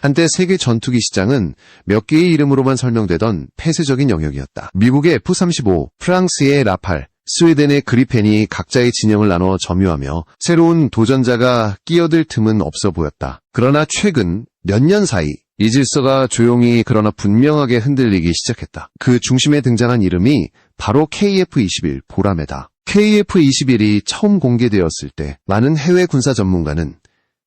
한때 세계 전투기 시장은 몇 개의 이름으로만 설명되던 폐쇄적인 영역이었다. 미국의 F-35, 프랑스의 라팔, 스웨덴의 그리펜이 각자의 진영을 나눠 점유하며 새로운 도전자가 끼어들 틈은 없어 보였다. 그러나 최근 몇 년 사이 이 질서가 조용히 그러나 분명하게 흔들리기 시작했다. 그 중심에 등장한 이름이 바로 KF-21 보라매다. KF-21이 처음 공개되었을 때 많은 해외 군사 전문가는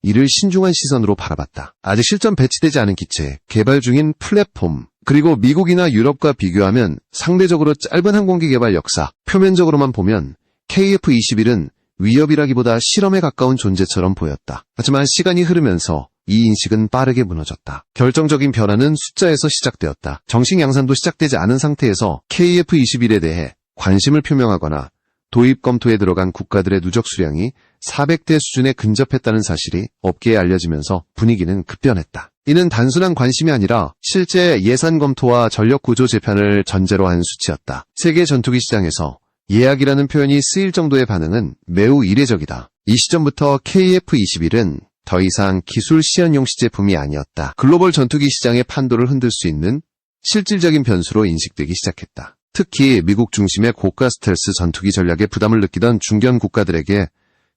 이를 신중한 시선으로 바라봤다. 아직 실전 배치되지 않은 기체, 개발 중인 플랫폼, 그리고 미국이나 유럽과 비교하면 상대적으로 짧은 항공기 개발 역사, 표면적으로만 보면 KF-21은 위협이라기보다 실험에 가까운 존재처럼 보였다. 하지만 시간이 흐르면서 이 인식은 빠르게 무너졌다. 결정적인 변화는 숫자에서 시작되었다. 정식 양산도 시작되지 않은 상태에서 KF-21에 대해 관심을 표명하거나 도입 검토에 들어간 국가들의 누적 수량이 400대 수준에 근접했다는 사실이 업계에 알려지면서 분위기는 급변했다. 이는 단순한 관심이 아니라 실제 예산 검토와 전력 구조 재편을 전제로 한 수치였다. 세계 전투기 시장에서 예약이라는 표현이 쓰일 정도의 반응은 매우 이례적이다. 이 시점부터 KF-21은 더 이상 기술 시연용 시제품이 아니었다. 글로벌 전투기 시장의 판도를 흔들 수 있는 실질적인 변수로 인식되기 시작했다. 특히 미국 중심의 고가 스텔스 전투기 전략에 부담을 느끼던 중견 국가들에게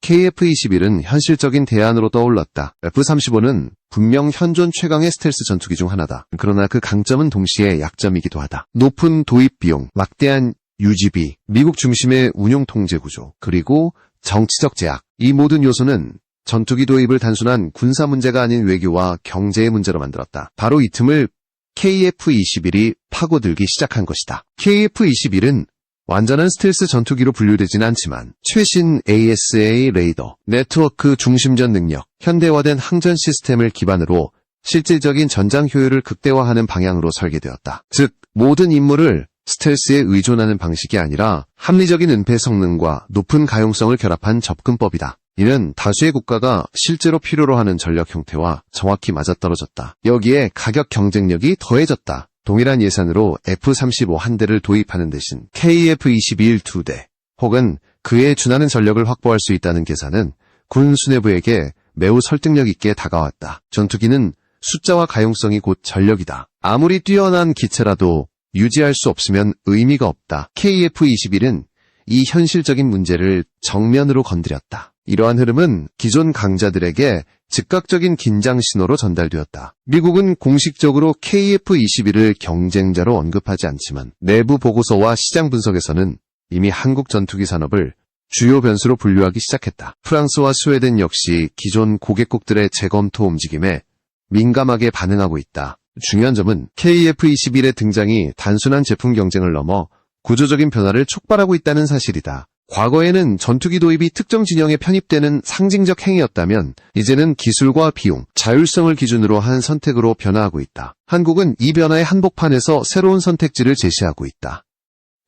KF-21은 현실적인 대안으로 떠올랐다. F-35는 분명 현존 최강의 스텔스 전투기 중 하나다. 그러나 그 강점은 동시에 약점이기도 하다. 높은 도입 비용, 막대한 유지비, 미국 중심의 운용 통제 구조, 그리고 정치적 제약. 이 모든 요소는 전투기 도입을 단순한 군사 문제가 아닌 외교와 경제의 문제로 만들었다. 바로 이 틈을 KF-21이 파고들기 시작한 것이다. KF-21은 완전한 스텔스 전투기로 분류되진 않지만 최신 ASA 레이더, 네트워크 중심전 능력, 현대화된 항전 시스템을 기반으로 실질적인 전장 효율을 극대화하는 방향으로 설계되었다. 즉, 모든 임무를 스텔스에 의존하는 방식이 아니라 합리적인 은폐 성능과 높은 가용성을 결합한 접근법이다. 이는 다수의 국가가 실제로 필요로 하는 전력 형태와 정확히 맞아떨어졌다. 여기에 가격 경쟁력이 더해졌다. 동일한 예산으로 F-35 한 대를 도입하는 대신 KF-21 2대 혹은 그에 준하는 전력을 확보할 수 있다는 계산은 군 수뇌부에게 매우 설득력 있게 다가왔다. 전투기는 숫자와 가용성이 곧 전력이다. 아무리 뛰어난 기체라도 유지할 수 없으면 의미가 없다. KF-21은 이 현실적인 문제를 정면으로 건드렸다. 이러한 흐름은 기존 강자들에게 즉각적인 긴장 신호로 전달되었다. 미국은 공식적으로 KF-21을 경쟁자로 언급하지 않지만 내부 보고서와 시장 분석에서는 이미 한국 전투기 산업을 주요 변수로 분류하기 시작했다. 프랑스와 스웨덴 역시 기존 고객국들의 재검토 움직임에 민감하게 반응하고 있다. 중요한 점은 KF-21의 등장이 단순한 제품 경쟁을 넘어 구조적인 변화를 촉발하고 있다는 사실이다. 과거에는 전투기 도입이 특정 진영에 편입되는 상징적 행위였다면 이제는 기술과 비용, 자율성을 기준으로 한 선택으로 변화하고 있다. 한국은 이 변화의 한복판에서 새로운 선택지를 제시하고 있다.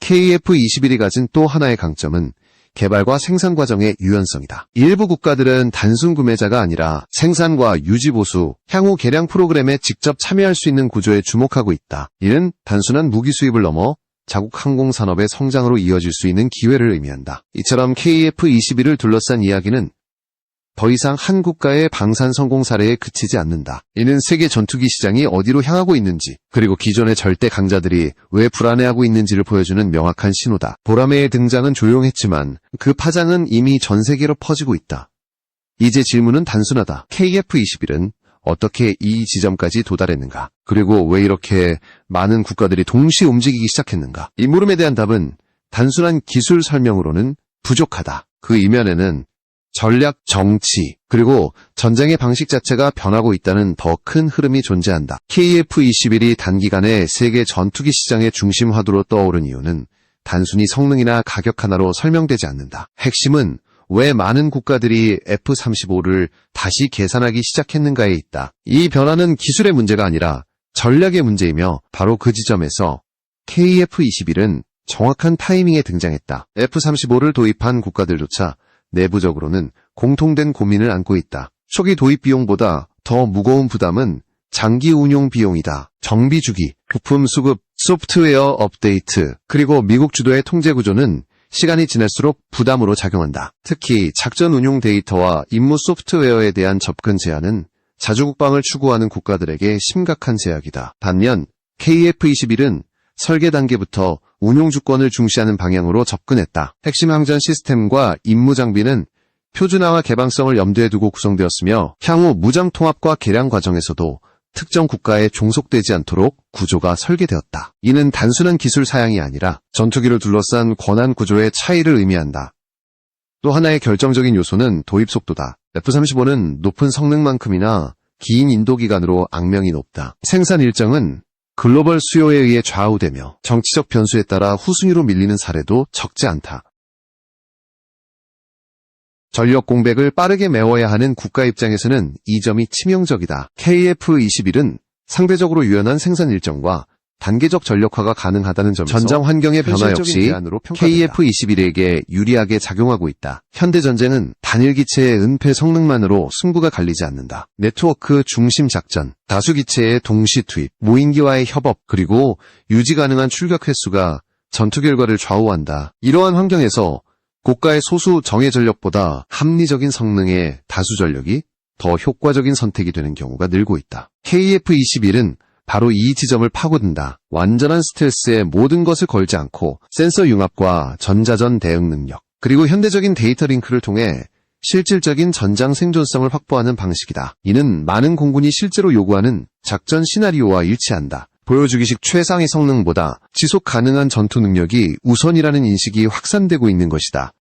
KF-21이 가진 또 하나의 강점은 개발과 생산 과정의 유연성이다. 일부 국가들은 단순 구매자가 아니라 생산과 유지 보수, 향후 개량 프로그램에 직접 참여할 수 있는 구조에 주목하고 있다. 이는 단순한 무기 수입을 넘어 자국 항공산업의 성장으로 이어질 수 있는 기회를 의미한다. 이처럼 KF-21을 둘러싼 이야기는 더 이상 한 국가의 방산 성공 사례에 그치지 않는다. 이는 세계 전투기 시장이 어디로 향하고 있는지, 그리고 기존의 절대 강자들이 왜 불안해하고 있는지를 보여주는 명확한 신호다. 보라매의 등장은 조용했지만 그 파장은 이미 전 세계로 퍼지고 있다. 이제 질문은 단순하다. KF-21은 어떻게 이 지점까지 도달했는가? 그리고 왜 이렇게 많은 국가들이 동시에 움직이기 시작했는가? 이 물음에 대한 답은 단순한 기술 설명으로는 부족하다. 그 이면에는 전략, 정치, 그리고 전쟁의 방식 자체가 변하고 있다는 더 큰 흐름이 존재한다. KF-21이 단기간에 세계 전투기 시장의 중심 화두로 떠오른 이유는 단순히 성능이나 가격 하나로 설명되지 않는다. 핵심은 왜 많은 국가들이 F-35를 다시 계산하기 시작했는가에 있다. 이 변화는 기술의 문제가 아니라 전략의 문제이며 바로 그 지점에서 KF-21은 정확한 타이밍에 등장했다. F-35를 도입한 국가들조차 내부적으로는 공통된 고민을 안고 있다. 초기 도입 비용보다 더 무거운 부담은 장기 운용 비용이다. 정비 주기, 부품 수급, 소프트웨어 업데이트, 그리고 미국 주도의 통제 구조는 시간이 지날수록 부담으로 작용한다. 특히 작전 운용 데이터와 임무 소프트웨어에 대한 접근 제한은 자주국방을 추구하는 국가들에게 심각한 제약이다. 반면 KF-21은 설계 단계부터 운용 주권을 중시하는 방향으로 접근했다. 핵심 항전 시스템과 임무 장비는 표준화와 개방성을 염두에 두고 구성되었으며 향후 무장 통합과 개량 과정에서도 특정 국가에 종속되지 않도록 구조가 설계되었다. 이는 단순한 기술 사양이 아니라 전투기를 둘러싼 권한 구조의 차이를 의미한다. 또 하나의 결정적인 요소는 도입 속도다. F-35는 높은 성능만큼이나 긴 인도기간으로 악명이 높다. 생산 일정은 글로벌 수요에 의해 좌우되며 정치적 변수에 따라 후순위로 밀리는 사례도 적지 않다. 전력 공백을 빠르게 메워야 하는 국가 입장에서는 이 점이 치명적이다. KF-21은 상대적으로 유연한 생산 일정과 단계적 전력화가 가능하다는 점에서 전장 환경의 변화 역시 KF-21에게 유리하게 작용하고 있다. 현대전쟁은 단일 기체의 은폐 성능만으로 승부가 갈리지 않는다. 네트워크 중심 작전, 다수 기체의 동시 투입, 무인기와의 협업, 그리고 유지 가능한 출격 횟수가 전투 결과를 좌우한다. 이러한 환경에서 고가의 소수 정예 전력보다 합리적인 성능의 다수 전력이 더 효과적인 선택이 되는 경우가 늘고 있다. KF-21은 바로 이 지점을 파고든다. 완전한 스텔스에 모든 것을 걸지 않고 센서 융합과 전자전 대응 능력, 그리고 현대적인 데이터 링크를 통해 실질적인 전장 생존성을 확보하는 방식이다. 이는 많은 공군이 실제로 요구하는 작전 시나리오와 일치한다. 보여주기식 최상의 성능보다 지속 가능한 전투 능력이 우선이라는 인식이 확산되고 있는 것이다.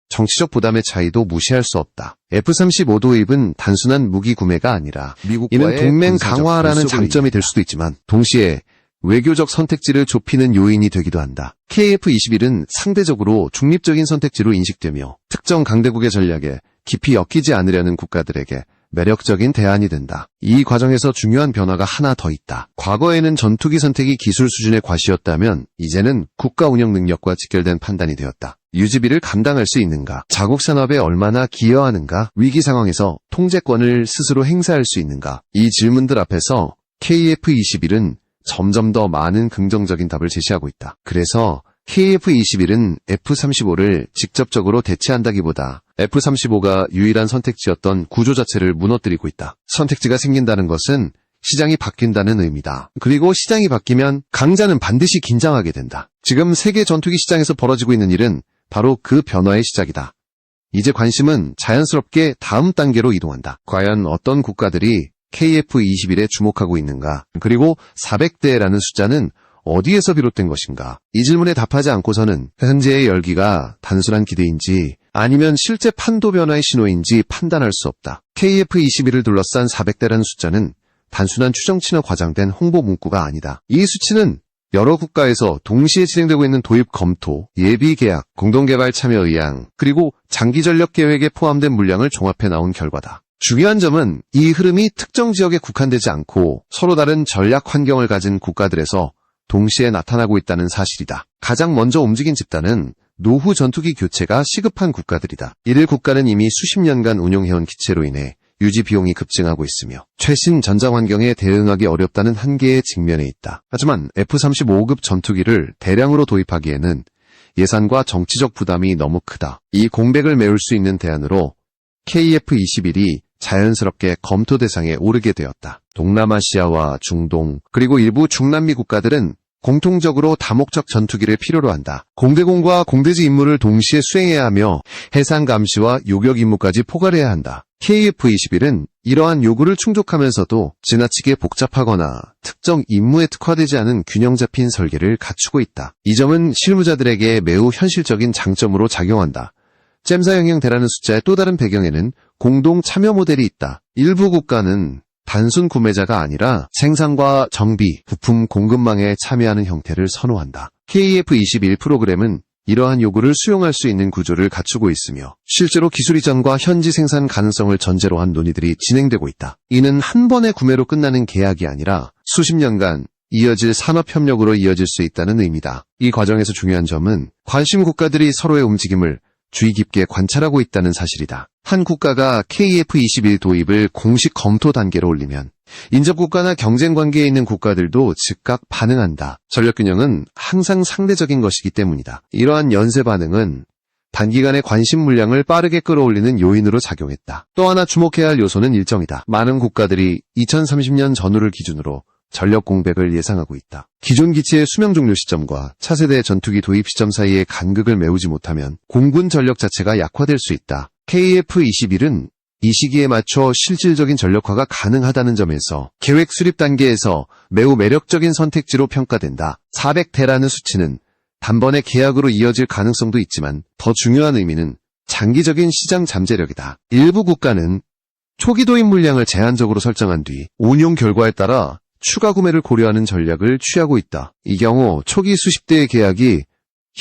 정치적 부담의 차이도 무시할 수 없다. F-35 도입은 단순한 무기 구매가 아니라 이는 동맹 강화라는 장점이 될 수도 있지만 동시에 외교적 선택지를 좁히는 요인이 되기도 한다. KF-21은 상대적으로 중립적인 선택지로 인식되며 특정 강대국의 전략에 깊이 엮이지 않으려는 국가들에게 매력적인 대안이 된다. 이 과정에서 중요한 변화가 하나 더 있다. 과거에는 전투기 선택이 기술 수준의 과시였다면 이제는 국가 운영 능력과 직결된 판단이 되었다. 유지비를 감당할 수 있는가? 자국 산업에 얼마나 기여하는가? 위기 상황에서 통제권을 스스로 행사할 수 있는가? 이 질문들 앞에서 KF-21은 점점 더 많은 긍정적인 답을 제시하고 있다. 그래서 KF-21은 F-35를 직접적으로 대체한다기보다 F-35가 유일한 선택지였던 구조 자체를 무너뜨리고 있다. 선택지가 생긴다는 것은 시장이 바뀐다는 의미다. 그리고 시장이 바뀌면 강자는 반드시 긴장하게 된다. 지금 세계 전투기 시장에서 벌어지고 있는 일은 바로 그 변화의 시작이다. 이제 관심은 자연스럽게 다음 단계로 이동한다. 과연 어떤 국가들이 KF-21에 주목하고 있는가? 그리고 400대라는 숫자는 어디에서 비롯된 것인가? 이 질문에 답하지 않고서는 현재의 열기가 단순한 기대인지 아니면 실제 판도 변화의 신호인지 판단할 수 없다. KF-21을 둘러싼 400대라는 숫자는 단순한 추정치나 과장된 홍보 문구가 아니다. 이 수치는 여러 국가에서 동시에 진행되고 있는 도입 검토, 예비 계약, 공동개발 참여 의향, 그리고 장기 전력 계획에 포함된 물량을 종합해 나온 결과다. 중요한 점은 이 흐름이 특정 지역에 국한되지 않고 서로 다른 전략 환경을 가진 국가들에서 동시에 나타나고 있다는 사실이다. 가장 먼저 움직인 집단은 노후 전투기 교체가 시급한 국가들이다. 이들 국가는 이미 수십 년간 운용해온 기체로 인해 유지 비용이 급증하고 있으며 최신 전장 환경에 대응하기 어렵다는 한계에 직면해 있다. 하지만 F-35급 전투기를 대량으로 도입하기에는 예산과 정치적 부담이 너무 크다. 이 공백을 메울 수 있는 대안으로 KF-21이 자연스럽게 검토 대상에 오르게 되었다. 동남아시아와 중동, 그리고 일부 중남미 국가들은 공통적으로 다목적 전투기를 필요로 한다. 공대공과 공대지 임무를 동시에 수행해야 하며 해상 감시와 요격 임무까지 포괄해야 한다. KF-21은 이러한 요구를 충족하면서도 지나치게 복잡하거나 특정 임무에 특화되지 않은 균형 잡힌 설계를 갖추고 있다. 이 점은 실무자들에게 매우 현실적인 장점으로 작용한다. 잼사 영향대라는 숫자의 또 다른 배경에는 공동 참여 모델이 있다. 일부 국가는 단순 구매자가 아니라 생산과 정비, 부품 공급망에 참여하는 형태를 선호한다. KF-21 프로그램은 이러한 요구를 수용할 수 있는 구조를 갖추고 있으며 실제로 기술 이전과 현지 생산 가능성을 전제로 한 논의들이 진행되고 있다. 이는 한 번의 구매로 끝나는 계약이 아니라 수십 년간 이어질 산업협력으로 이어질 수 있다는 의미다. 이 과정에서 중요한 점은 관심 국가들이 서로의 움직임을 주의 깊게 관찰하고 있다는 사실이다. 한 국가가 KF-21 도입을 공식 검토 단계로 올리면 인접국가나 경쟁 관계에 있는 국가들도 즉각 반응한다. 전력균형은 항상 상대적인 것이기 때문이다. 이러한 연쇄 반응은 단기간에 관심 물량을 빠르게 끌어올리는 요인으로 작용했다. 또 하나 주목해야 할 요소는 일정이다. 많은 국가들이 2030년 전후를 기준으로 전력 공백을 예상하고 있다. 기존 기체의 수명 종료 시점과 차세대 전투기 도입 시점 사이의 간극을 메우지 못하면 공군 전력 자체가 약화될 수 있다. KF-21은 이 시기에 맞춰 실질적인 전력화가 가능하다는 점에서 계획 수립 단계에서 매우 매력적인 선택지로 평가된다. 400대라는 수치는 단번에 계약으로 이어질 가능성도 있지만 더 중요한 의미는 장기적인 시장 잠재력이다. 일부 국가는 초기 도입 물량을 제한적으로 설정한 뒤 운용 결과에 따라 추가 구매를 고려하는 전략을 취하고 있다. 이 경우 초기 수십 대의 계약이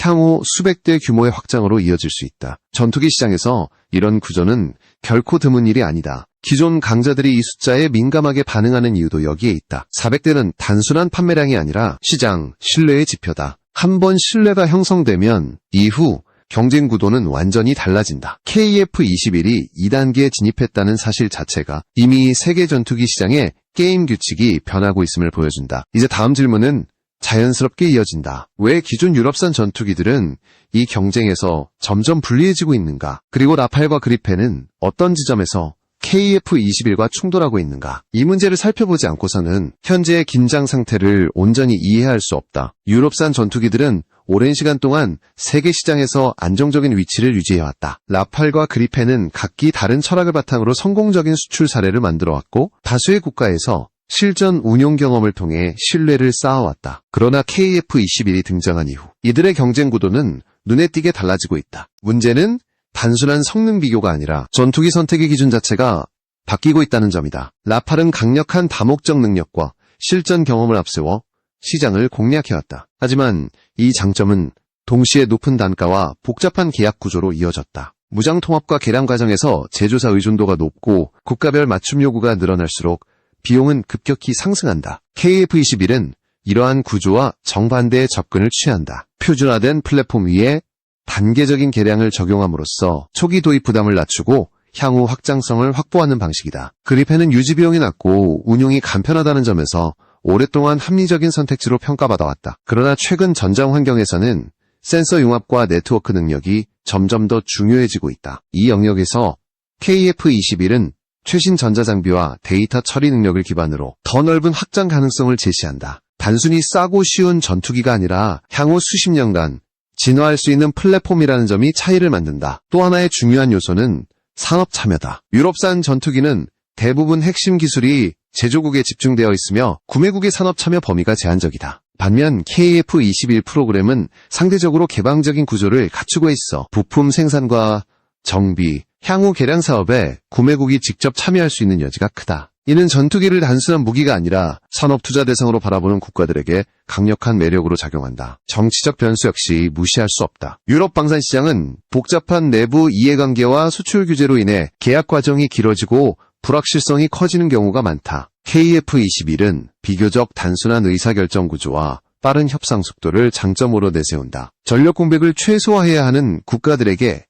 향후 수백 대 규모의 확장으로 이어질 수 있다. 전투기 시장에서 이런 구조는 결코 드문 일이 아니다. 기존 강자들이 이 숫자에 민감하게 반응하는 이유도 여기에 있다. 400대는 단순한 판매량이 아니라 시장, 신뢰의 지표다. 한번 신뢰가 형성되면 이후 경쟁 구도는 완전히 달라진다. KF-21이 2단계에 진입했다는 사실 자체가 이미 세계 전투기 시장의 게임 규칙이 변하고 있음을 보여준다. 이제 다음 질문은 자연스럽게 이어진다. 왜 기존 유럽산 전투기들은 이 경쟁에서 점점 불리해지고 있는가? 그리고 라팔과 그리펜은 어떤 지점에서 KF-21과 충돌하고 있는가? 이 문제를 살펴보지 않고서는 현재의 긴장 상태를 온전히 이해할 수 없다. 유럽산 전투기들은 오랜 시간 동안 세계 시장에서 안정적인 위치를 유지해왔다. 라팔과 그리펜은 각기 다른 철학을 바탕으로 성공적인 수출 사례를 만들어왔고 다수의 국가에서 실전 운용 경험을 통해 신뢰를 쌓아왔다. 그러나 KF-21이 등장한 이후 이들의 경쟁 구도는 눈에 띄게 달라지고 있다. 문제는 단순한 성능 비교가 아니라 전투기 선택의 기준 자체가 바뀌고 있다는 점이다. 라팔은 강력한 다목적 능력과 실전 경험을 앞세워 시장을 공략해왔다. 하지만 이 장점은 동시에 높은 단가와 복잡한 계약 구조로 이어졌다. 무장 통합과 개량 과정에서 제조사 의존도가 높고 국가별 맞춤 요구가 늘어날수록 비용은 급격히 상승한다. KF-21은 이러한 구조와 정반대의 접근을 취한다. 표준화된 플랫폼 위에 단계적인 개량을 적용함으로써 초기 도입 부담을 낮추고 향후 확장성을 확보하는 방식이다. 그리펜은 유지 비용이 낮고 운용이 간편하다는 점에서 오랫동안 합리적인 선택지로 평가받아왔다. 그러나 최근 전장 환경에서는 센서 융합과 네트워크 능력이 점점 더 중요해지고 있다. 이 영역에서 KF-21은 최신 전자장비와 데이터 처리 능력을 기반으로 더 넓은 확장 가능성을 제시한다. 단순히 싸고 쉬운 전투기가 아니라 향후 수십 년간 진화할 수 있는 플랫폼이라는 점이 차이를 만든다. 또 하나의 중요한 요소는 산업 참여다. 유럽산 전투기는 대부분 핵심 기술이 제조국에 집중되어 있으며 구매국의 산업 참여 범위가 제한적이다. 반면 KF-21 프로그램은 상대적으로 개방적인 구조를 갖추고 있어 부품 생산과 정비, 향후 개량 사업에 구매국이 직접 참여할 수 있는 여지가 크다. 이는 전투기를 단순한 무기가 아니라 산업 투자 대상으로 바라보는 국가들에게 강력한 매력으로 작용한다. 정치적 변수 역시 무시할 수 없다. 유럽 방산 시장은 복잡한 내부 이해관계와 수출 규제로 인해 계약 과정이 길어지고 불확실성이 커지는 경우가 많다. KF-21은 비교적 단순한 의사결정 구조와 빠른 협상 속도를 장점으로 내세운다. 전력 공백을 최소화해야 하는 국가들에게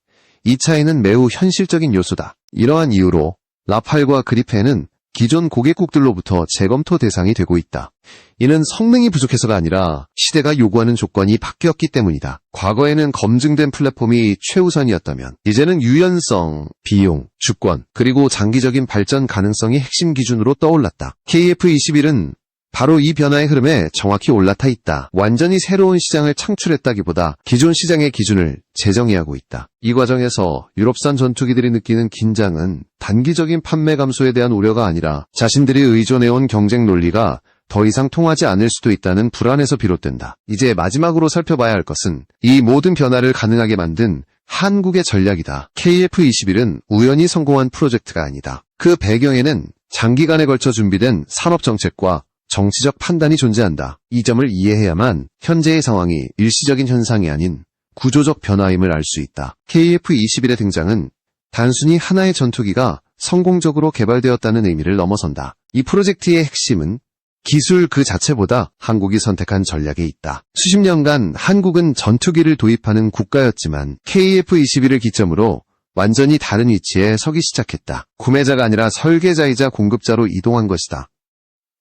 이 차이는 매우 현실적인 요소다. 이러한 이유로 라팔과 그리펜은 기존 고객국들로부터 재검토 대상이 되고 있다. 이는 성능이 부족해서가 아니라 시대가 요구하는 조건이 바뀌었기 때문이다. 과거에는 검증된 플랫폼이 최우선이었다면 이제는 유연성, 비용, 주권, 그리고 장기적인 발전 가능성이 핵심 기준으로 떠올랐다. KF-21은 바로 이 변화의 흐름에 정확히 올라타 있다. 완전히 새로운 시장을 창출했다기보다 기존 시장의 기준을 재정의하고 있다. 이 과정에서 유럽산 전투기들이 느끼는 긴장은 단기적인 판매 감소에 대한 우려가 아니라 자신들이 의존해온 경쟁 논리가 더 이상 통하지 않을 수도 있다는 불안에서 비롯된다. 이제 마지막으로 살펴봐야 할 것은 이 모든 변화를 가능하게 만든 한국의 전략이다. KF-21은 우연히 성공한 프로젝트가 아니다. 그 배경에는 장기간에 걸쳐 준비된 산업정책과 정치적 판단이 존재한다. 이 점을 이해해야만 현재의 상황이 일시적인 현상이 아닌 구조적 변화임을 알 수 있다. KF-21의 등장은 단순히 하나의 전투기가 성공적으로 개발되었다는 의미를 넘어선다. 이 프로젝트의 핵심은 기술 그 자체보다 한국이 선택한 전략에 있다. 수십 년간 한국은 전투기를 도입하는 국가였지만 KF-21을 기점으로 완전히 다른 위치에 서기 시작했다. 구매자가 아니라 설계자이자 공급자로 이동한 것이다.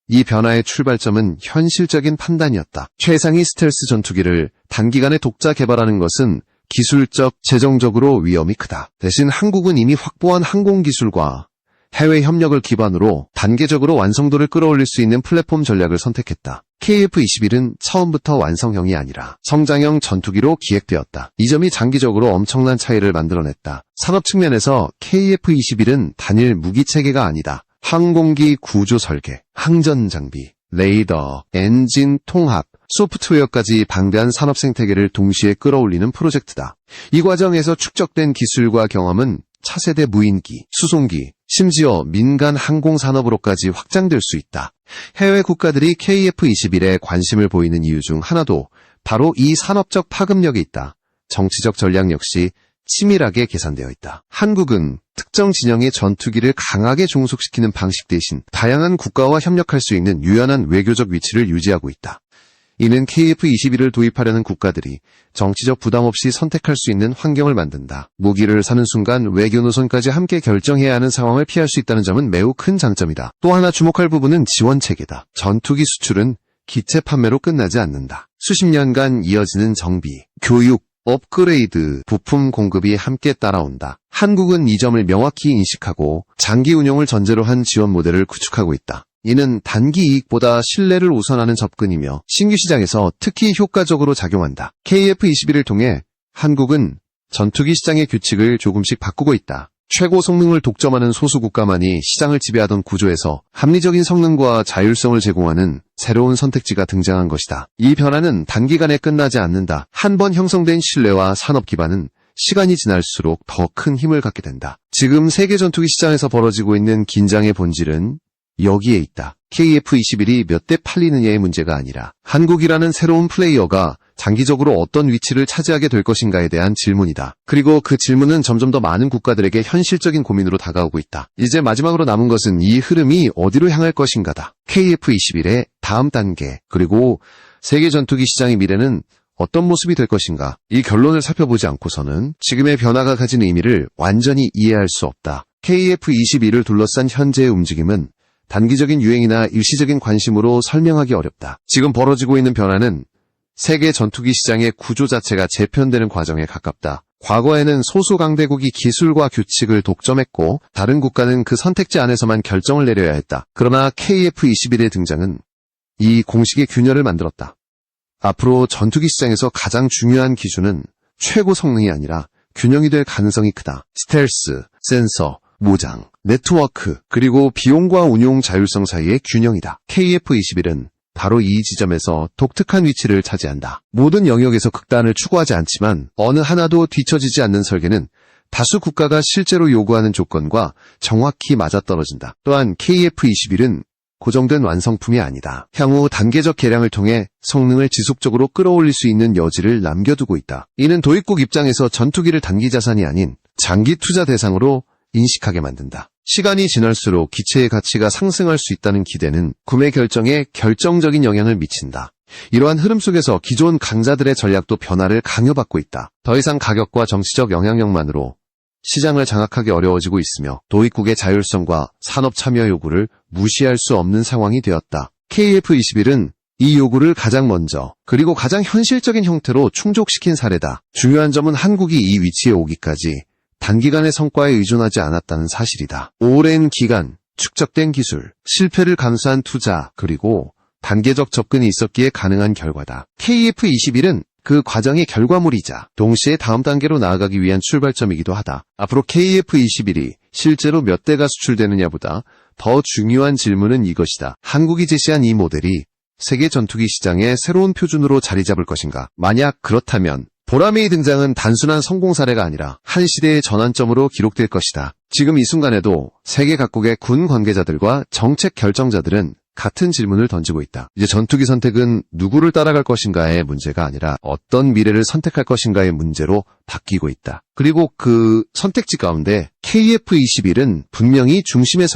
이 변화의 출발점은 현실적인 판단이었다. 최상위 스텔스 전투기를 단기간에 독자 개발하는 것은 기술적, 재정적으로 위험이 크다. 대신 한국은 이미 확보한 항공기술과 해외 협력을 기반으로 단계적으로 완성도를 끌어올릴 수 있는 플랫폼 전략을 선택했다. KF-21은 처음부터 완성형이 아니라 성장형 전투기로 기획되었다. 이 점이 장기적으로 엄청난 차이를 만들어냈다. 산업 측면에서 KF-21은 단일 무기체계가 아니다. 항공기 구조 설계, 항전 장비, 레이더, 엔진, 통합, 소프트웨어까지 방대한 산업 생태계를 동시에 끌어올리는 프로젝트다. 이 과정에서 축적된 기술과 경험은 차세대 무인기, 수송기, 심지어 민간 항공산업으로까지 확장될 수 있다. 해외 국가들이 KF-21에 관심을 보이는 이유 중 하나도 바로 이 산업적 파급력이 있다. 정치적 전략 역시 치밀하게 계산되어 있다. 한국은 특정 진영의 전투기를 강하게 종속시키는 방식 대신 다양한 국가와 협력할 수 있는 유연한 외교적 위치를 유지하고 있다. 이는 KF-21을 도입하려는 국가들이 정치적 부담 없이 선택할 수 있는 환경을 만든다. 무기를 사는 순간 외교 노선까지 함께 결정해야 하는 상황을 피할 수 있다는 점은 매우 큰 장점이다. 또 하나 주목할 부분은 지원 체계다. 전투기 수출은 기체 판매로 끝나지 않는다. 수십 년간 이어지는 정비, 교육, 업그레이드, 부품 공급이 함께 따라온다. 한국은 이 점을 명확히 인식하고 장기 운용을 전제로 한 지원 모델을 구축하고 있다. 이는 단기 이익보다 신뢰를 우선하는 접근이며 신규 시장에서 특히 효과적으로 작용한다. KF-21을 통해 한국은 전투기 시장의 규칙을 조금씩 바꾸고 있다. 최고 성능을 독점하는 소수 국가만이 시장을 지배하던 구조에서 합리적인 성능과 자율성을 제공하는 새로운 선택지가 등장한 것이다. 이 변화는 단기간에 끝나지 않는다. 한 번 형성된 신뢰와 산업 기반은 시간이 지날수록 더 큰 힘을 갖게 된다. 지금 세계 전투기 시장에서 벌어지고 있는 긴장의 본질은 여기에 있다. KF-21이 몇 대 팔리느냐의 문제가 아니라 한국이라는 새로운 플레이어가 장기적으로 어떤 위치를 차지하게 될 것인가에 대한 질문이다. 그리고 그 질문은 점점 더 많은 국가들에게 현실적인 고민으로 다가오고 있다. 이제 마지막으로 남은 것은 이 흐름이 어디로 향할 것인가다. KF-21의 다음 단계, 그리고 세계 전투기 시장의 미래는 어떤 모습이 될 것인가. 이 결론을 살펴보지 않고서는 지금의 변화가 가진 의미를 완전히 이해할 수 없다. KF-21을 둘러싼 현재의 움직임은 단기적인 유행이나 일시적인 관심으로 설명하기 어렵다. 지금 벌어지고 있는 변화는 세계 전투기 시장의 구조 자체가 재편되는 과정에 가깝다. 과거에는 소수 강대국이 기술과 규칙을 독점했고 다른 국가는 그 선택지 안에서만 결정을 내려야 했다. 그러나 KF-21의 등장은 이 공식의 균열을 만들었다. 앞으로 전투기 시장에서 가장 중요한 기준은 최고 성능이 아니라 균형이 될 가능성이 크다. 스텔스, 센서, 모장, 네트워크, 그리고 비용과 운용 자율성 사이의 균형이다. KF-21은 바로 이 지점에서 독특한 위치를 차지한다. 모든 영역에서 극단을 추구하지 않지만 어느 하나도 뒤처지지 않는 설계는 다수 국가가 실제로 요구하는 조건과 정확히 맞아떨어진다. 또한 KF-21은 고정된 완성품이 아니다. 향후 단계적 개량을 통해 성능을 지속적으로 끌어올릴 수 있는 여지를 남겨두고 있다. 이는 도입국 입장에서 전투기를 단기 자산이 아닌 장기 투자 대상으로 인식하게 만든다. 시간이 지날수록 기체의 가치가 상승할 수 있다는 기대는 구매 결정에 결정적인 영향을 미친다. 이러한 흐름 속에서 기존 강자들의 전략도 변화를 강요받고 있다. 더 이상 가격과 정치적 영향력만으로 시장을 장악하기 어려워지고 있으며 도입국의 자율성과 산업 참여 요구를 무시할 수 없는 상황이 되었다. KF-21은 이 요구를 가장 먼저 그리고 가장 현실적인 형태로 충족시킨 사례다. 중요한 점은 한국이 이 위치에 오기까지 단기간의 성과에 의존하지 않았다는 사실이다. 오랜 기간, 축적된 기술, 실패를 감수한 투자, 그리고 단계적 접근이 있었기에 가능한 결과다. KF-21은 그 과정의 결과물이자 동시에 다음 단계로 나아가기 위한 출발점이기도 하다. 앞으로 KF-21이 실제로 몇 대가 수출되느냐보다 더 중요한 질문은 이것이다. 한국이 제시한 이 모델이 세계 전투기 시장의 새로운 표준으로 자리 잡을 것인가? 만약 그렇다면 보라매의 등장은 단순한 성공 사례가 아니라 한 시대의 전환점으로 기록될 것이다. 지금 이 순간에도 세계 각국의 군 관계자들과 정책 결정자들은 같은 질문을 던지고 있다. 이제 전투기 선택은 누구를 따라갈 것인가의 문제가 아니라 어떤 미래를 선택할 것인가의 문제로 바뀌고 있다. 그리고 그 선택지 가운데 KF-21은 분명히 중심에 서